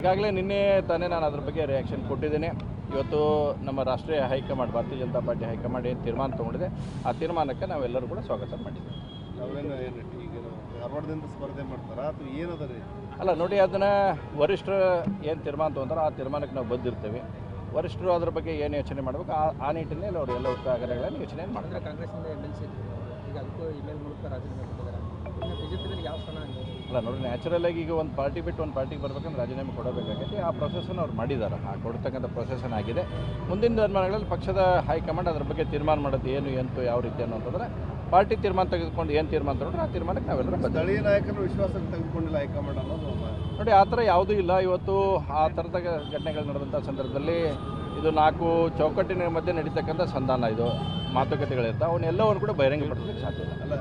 ಈಗಾಗಲೇ ನಿನ್ನೆ ತಾನೇ ನಾನು ಅದ್ರ ಬಗ್ಗೆ ರಿಯಾಕ್ಷನ್ ಕೊಟ್ಟಿದ್ದೇನೆ. ಇವತ್ತು ನಮ್ಮ ರಾಷ್ಟ್ರೀಯ ಹೈಕಮಾಂಡ್ ಭಾರತೀಯ ಜನತಾ ಪಾರ್ಟಿ ಹೈಕಮಾಂಡ್ ಏನು ತೀರ್ಮಾನ ತೊಗೊಂಡಿದೆ ಆ ತೀರ್ಮಾನಕ್ಕೆ ನಾವೆಲ್ಲರೂ ಕೂಡ ಸ್ವಾಗತ ಮಾಡಿದ್ದೀವಿ. ಧಾರವಾಡದಿಂದ ಸ್ಪರ್ಧೆ ಮಾಡ್ತಾರಾ ಅಥವಾ ಏನದ ರೀ? ಅಲ್ಲ ನೋಡಿ, ಅದನ್ನು ವರಿಷ್ಠರು ಏನು ತೀರ್ಮಾನ ತೊಗೊಂತಾರೋ ಆ ತೀರ್ಮಾನಕ್ಕೆ ನಾವು ಬಂದಿರ್ತೇವೆ. ವರಿಷ್ಠರು ಅದ್ರ ಬಗ್ಗೆ ಏನು ಯೋಚನೆ ಮಾಡಬೇಕು ಆ ನಿಟ್ಟಿನಲ್ಲಿ ಅವರು ಎಲ್ಲ ಉತ್ಸಾಹಗಳನ್ನು ಯೋಚನೆ ಮಾಡ್ತಾರೆ. ಕಾಂಗ್ರೆಸ್ಸಿಂದ MLC ಈಗ ಅದಕ್ಕೂ ಇಮೇಲ್ ಮೂಲಕ ರಾಜೀನಾಮೆ ಕೊಟ್ಟಿದ್ದಾರೆ. ಬಿಜೆಪಿಯಲ್ಲಿ ಯಾವ ಸ್ಥಾನ? ಅಲ್ಲ ನೋಡಿ, ನ್ಯಾಚುರಲ್ ಆಗಿ ಈಗ ಒಂದು ಪಾರ್ಟಿ ಬಿಟ್ಟು ಒಂದು ಪಾರ್ಟಿಗೆ ಬರ್ಬೇಕಂದ್ರೆ ರಾಜೀನಾಮೆ ಕೊಡಬೇಕಾಗೈತಿ. ಆ ಪ್ರೊಸೆಸನ್ನು ಅವ್ರು ಮಾಡಿದ್ದಾರೆ. ಆ ಕೊಡ್ತಕ್ಕಂಥ ಪ್ರೊಸೆಸನ್ ಆಗಿದೆ. ಮುಂದಿನ ದಿನಮಾನಗಳಲ್ಲಿ ಪಕ್ಷದ ಹೈಕಮಾಂಡ್ ಅದ್ರ ಬಗ್ಗೆ ತೀರ್ಮಾನ ಮಾಡೋದು ಏನು ಎಂತು ಯಾವ ರೀತಿ ಅನ್ನೋಂತಂದ್ರೆ ಪಾರ್ಟಿ ತೀರ್ಮಾನ ತೆಗೆದುಕೊಂಡು ಏನು ತೀರ್ಮಾನ ತಗೊಂಡ್ರೆ ಆ ತೀರ್ಮಾನಕ್ಕೆ ನಾವೆಲ್ಲರೂ ಸ್ಥಳೀಯ ನಾಯಕರು ವಿಶ್ವಾಸಕ್ಕೆ ತೆಗೆದುಕೊಂಡಿಲ್ಲ ಹೈಕಮಾಂಡ್ ಅನ್ನೋದು ನೋಡಿ. ಆ ಥರ ಯಾವುದೂ ಇಲ್ಲ. ಇವತ್ತು ಆ ಥರದ ಘಟನೆಗಳು ನಡೆದಂಥ ಸಂದರ್ಭದಲ್ಲಿ ಇದು 4 ಚೌಕಟ್ಟಿನ ಮಧ್ಯೆ ನಡೀತಕ್ಕಂಥ ಸಂಧಾನ, ಇದು ಮಾತುಕತೆಗಳಿರ್ತಾವೆ. ಅವನ್ನೆಲ್ಲವನ್ನು ಕೂಡ ಬಹಿರಂಗಪಡಿಸಲಿಕ್ಕೆ ಸಾಧ್ಯ ಇಲ್ಲ. ಅಲ್ಲ,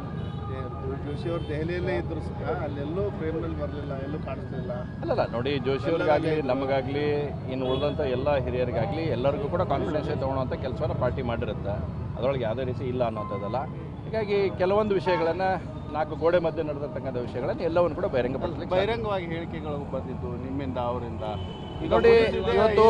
ಜೋಶಿ ಅವರು ದೆಹಲಿಯಲ್ಲೇ ಇದ್ದರು ಸಹ ಅಲ್ಲೆಲ್ಲೂ ಫ್ರೇಮ್ನಲ್ಲಿ ಬರಲಿಲ್ಲ, ಎಲ್ಲೂ ಕಾಣಿಸ್ತಿಲ್ಲ. ಅಲ್ಲಲ್ಲ ನೋಡಿ, ಜೋಶಿಯವ್ರಿಗಾಗಲಿ ನಮಗಾಗಲಿ ಇನ್ನು ಉಳಿದಂಥ ಎಲ್ಲ ಹಿರಿಯರಿಗಾಗಲಿ ಎಲ್ಲರಿಗೂ ಕೂಡ ಕಾನ್ಫಿಡೆನ್ಸ್ ತೊಗೊಳ್ಳೋಂಥ ಕೆಲಸವನ್ನು ಪಾರ್ಟಿ ಮಾಡಿರುತ್ತೆ. ಅದರೊಳಗೆ ಯಾವುದೇ ರೀತಿ ಇಲ್ಲ ಅನ್ನೋಂಥದ್ದಲ್ಲ. ಹೀಗಾಗಿ ಕೆಲವೊಂದು ವಿಷಯಗಳನ್ನು 4 ಗೋಡೆ ಮಧ್ಯೆ ನಡೆದಿರ್ತಕ್ಕಂಥ ವಿಷಯಗಳನ್ನು ಎಲ್ಲವನ್ನು ಕೂಡ ಬಹಿರಂಗಪಡಿಸಲಿಕ್ಕೆ ಬಹಿರಂಗವಾಗಿ ಹೇಳಿಕೆಗಳು ಬಂದಿದ್ದು ನಿಮ್ಮಿಂದ ಅವರಿಂದ. ನೋಡಿ, ಇವತ್ತು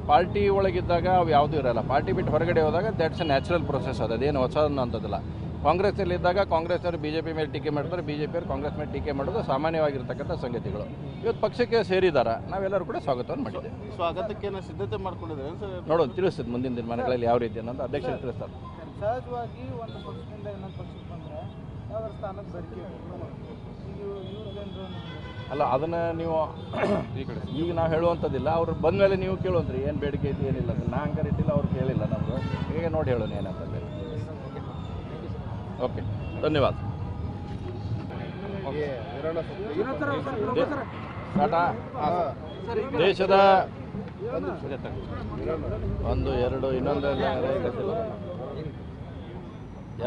ಪಾರ್ಟಿ ಒಳಗಿದ್ದಾಗ ಅವು ಯಾವುದೂ ಇರಲ್ಲ. ಪಾರ್ಟಿ ಬಿಟ್ಟು ಹೊರಗಡೆ ಹೋದಾಗ ದ್ಯಾಟ್ಸ್ ಎ ನ್ಯಾಚುರಲ್ ಪ್ರೊಸೆಸ್. ಅದೇನು ಹೊಸ ಅನ್ನೋಂಥದ್ದಲ್ಲ. ಕಾಂಗ್ರೆಸ್ಸಲ್ಲಿದ್ದಾಗ ಕಾಂಗ್ರೆಸ್ನವರು BJP ಮೇಲೆ ಟೀಕೆ ಮಾಡ್ತಾರೆ, BJಪಿಯವರು ಕಾಂಗ್ರೆಸ್ ಮೇಲೆ ಟೀಕೆ ಮಾಡೋದು ಸಾಮಾನ್ಯವಾಗಿರ್ತಕ್ಕಂಥ ಸಂಗತಿಗಳು. ಇವತ್ತು ಪಕ್ಷಕ್ಕೆ ಸೇರಿದ್ದಾರೆ, ನಾವೆಲ್ಲರೂ ಕೂಡ ಸ್ವಾಗತವನ್ನು ಮಾಡಿದ್ದೇವೆ. ಸ್ವಾಗತಕ್ಕೆ ಸಿದ್ಧತೆ ಮಾಡ್ಕೊಂಡಿದ್ದೇವೆ ಸರ್. ನೋಡೋಣ, ತಿಳಿಸ್ತದೆ ಮುಂದಿನ ದಿನಮಾನಗಳಲ್ಲಿ ಯಾವ ರೀತಿ ಅನ್ನೋದು ಅಧ್ಯಕ್ಷರು ತಿಳಿಸ್ತಾರೆ. ಸಹಜವಾಗಿ ಒಂದು ಪಕ್ಷದಿಂದ ಇನ್ನೊಂದು ಪಕ್ಷಕ್ಕೆ ಬಂದರೆ ಯಾವ ಸ್ಥಾನಕ್ಕೆ ಬರಲಿಕ್ಕೆ ಅಲ್ಲ, ಅದನ್ನು ನೀವು ಈಗ ನಾವು ಹೇಳುವಂಥದ್ದಿಲ್ಲ. ಅವ್ರು ಬಂದ ಮೇಲೆ ನೀವು ಕೇಳುವಂತ್ರಿ ಏನು ಬೇಡಿಕೆ ಐತಿ ಏನಿಲ್ಲ. ನಾ ಹಂಗಾರೆ ಇಟ್ಟಿಲ್ಲ, ಅವ್ರು ಕೇಳಿಲ್ಲ ನಮ್ಮದು. ಹೀಗೆ ನೋಡಿ ಹೇಳೋಣ ಏನಂತಂದರೆ. ಓಕೆ, ಧನ್ಯವಾದ. ಟಾಟಾ. ದೇಶದ 1 2 ಇನ್ನೊಂದೆಲ್ಲ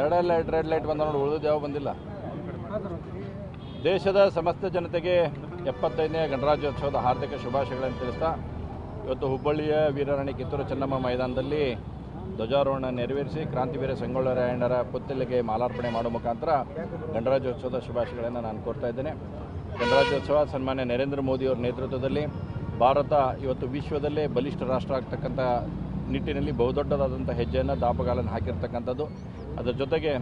ಎರಡೆಲ್ಲ ರೆಡ್ ಲೈಟ್ ಬಂದ ನೋಡಿ, ಉಳಿದು ಯಾವ ಬಂದಿಲ್ಲ. ದೇಶದ ಸಮಸ್ತ ಜನತೆಗೆ 75ನೇ ಗಣರಾಜ್ಯೋತ್ಸವದ ಹಾರ್ದಿಕ ಶುಭಾಶಯಗಳನ್ನು ತಿಳಿಸ್ತಾ ಇವತ್ತು ಹುಬ್ಬಳ್ಳಿಯ ವೀರರಾಣಿ ಕಿತ್ತೂರು ಚೆನ್ನಮ್ಮ ಮೈದಾನದಲ್ಲಿ ಧ್ವಜಾರೋಹಣ ನೆರವೇರಿಸಿ ಕ್ರಾಂತಿವೀರ ಸಂಗೊಳ್ಳಿ ರಾಯಣ್ಣರ ಪುತ್ಥಳಿಗೆ ಮಾಲಾರ್ಪಣೆ ಮಾಡುವ ಮುಖಾಂತರ ಗಣರಾಜ್ಯೋತ್ಸವದ ಶುಭಾಶಯಗಳನ್ನು ನಾನು ಕೋರ್ತಾ ಇದ್ದೇನೆ. ಗಣರಾಜ್ಯೋತ್ಸವ ಸನ್ಮಾನ್ಯ ನರೇಂದ್ರ ಮೋದಿಯವರ ನೇತೃತ್ವದಲ್ಲಿ ಭಾರತ ಇವತ್ತು ವಿಶ್ವದಲ್ಲೇ ಬಲಿಷ್ಠ ರಾಷ್ಟ್ರ ಆಗ್ತಕ್ಕಂಥ ನಿಟ್ಟಿನಲ್ಲಿ ಬಹುದೊಡ್ಡದಾದಂಥ ಹೆಜ್ಜೆಯನ್ನು ದಾಪಗಾಲನ್ನು ಹಾಕಿರ್ತಕ್ಕಂಥದ್ದು. ಅದರ ಜೊತೆಗೆ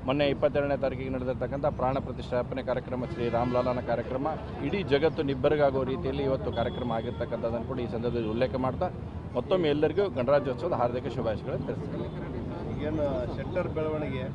ಮೊನ್ನೆ 22ನೇ ತಾರೀಕಿಗೆ ನಡೆದಿರ್ತಕ್ಕಂಥ ಪ್ರಾಣ ಪ್ರತಿಷ್ಠಾಪನೆ ಕಾರ್ಯಕ್ರಮ, ಶ್ರೀ ರಾಮ್ಲಾಲನ ಕಾರ್ಯಕ್ರಮ ಇಡೀ ಜಗತ್ತು ನಿಬ್ಬರಗಾಗೋ ರೀತಿಯಲ್ಲಿ ಇವತ್ತು ಕಾರ್ಯಕ್ರಮ ಆಗಿರ್ತಕ್ಕಂಥದ್ದನ್ನು ಕೂಡ ಈ ಸಂದರ್ಭದಲ್ಲಿ ಉಲ್ಲೇಖ ಮಾಡ್ತಾ ಮತ್ತೊಮ್ಮೆ ಎಲ್ಲರಿಗೂ ಗಣರಾಜ್ಯೋತ್ಸವದ ಹಾರ್ದಿಕ ಶುಭಾಶಯಗಳನ್ನು ತಿಳಿಸ್ತೀನಿ. ಈಗೇನು ಶೆಟ್ಟರ್ ಬೆಳವಣಿಗೆ